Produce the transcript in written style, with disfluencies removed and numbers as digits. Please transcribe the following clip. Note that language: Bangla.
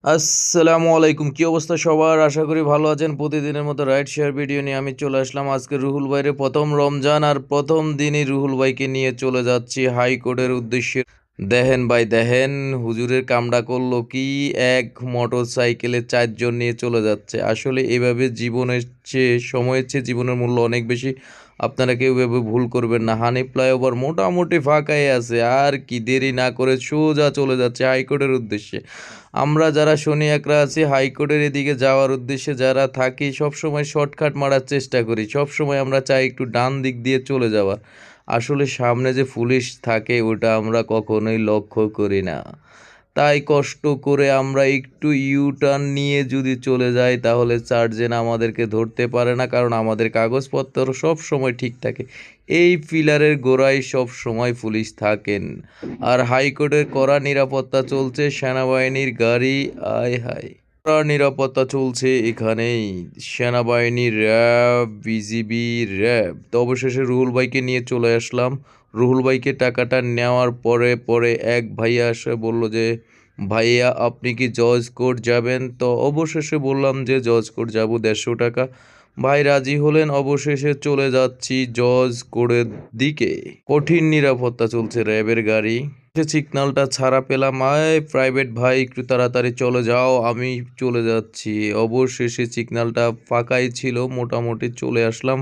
আসসালামু আলাইকুম। কি অবস্থা সবার? আশা করি ভালো আছেন। প্রতিদিনের মতো রাইড শেয়ার ভিডিও নিয়ে আমি চলে আসলাম। আজকে রুহুল ভাইয়ের প্রথম রমজান আর প্রথম দিনই রুহুল ভাইকে নিয়ে চলে যাচ্ছি হাইকোর্টের উদ্দেশ্যে। দেখেন ভাই দেখেন, হুজুরের কামড়া করলো কি, এক মোটর সাইকেলে 4 জন নিয়ে চলে যাচ্ছে। আসলে এভাবে জীবনের চেয়ে, সময়ের চেয়ে জীবনের মূল্য অনেক বেশি। আপনারা কেউ এভাবে ভুল করবেন না। হানি ফ্লাইওভার মোটামুটি ফাঁকাই আছে, আর কি দেরি না করে সোজা চলে যাচ্ছে হাইকোর্টের উদ্দেশ্যে। আমরা যারা শনিয়াকরা আছি হাইকোর্টের এদিকে যাওয়ার উদ্দেশ্যে যারা থাকি, সবসময় শর্টকাট মারার চেষ্টা করি। সবসময় আমরা চাই একটু ডান দিক দিয়ে চলে যাওয়া। আসলে সামনে যে পুলিশ থাকে ওটা আমরা কখনোই লক্ষ্য করি না। তাই কষ্ট করে আমরা একটু ইউ টার্ন নিয়ে যদি চলে যাই তাহলে সার্জেন আমাদেরকে ধরতে পারে না, কারণ আমাদের কাগজপত্র সব সময় ঠিক থাকে। এই পিলারের গোড়ায় সব সময় পুলিশ থাকেন। আর হাইকোর্টের কড়া নিরাপত্তা চলছে, সেনাবাহিনীর গাড়ি, আয় হায়, কড়া নিরাপত্তা চলছে এখানেই। সেনাবাহিনী, র্যাব, বিজিবি, র্যাব। তো অবশেষে রুহুল ভাইকে নিয়ে চলে আসলাম। রুহুল ভাইকে টাকাটা নেওয়ার পরে পরে এক ভাইয়া এসে বলল যে, ভাইয়া আপনি কি জজ কোর্ট যাবেন? তো অবশেষে বললাম যে জজ কোর্ট যাবো, 150 টাকা। ভাই রাজি হলেন। অবশেষে চলে যাচ্ছি জজ কোর্টের দিকে। কঠিন নিরাপত্তা চলছে, র্যাবের গাড়ি। যে সিগন্যালটা ছাড়া পেলাম, আয় প্রাইভেট ভাই একটু তাড়াতাড়ি চলে যাও, আমি চলে যাচ্ছি। অবশেষে সিগন্যালটা ফাঁকাই ছিল, মোটামুটি চলে আসলাম।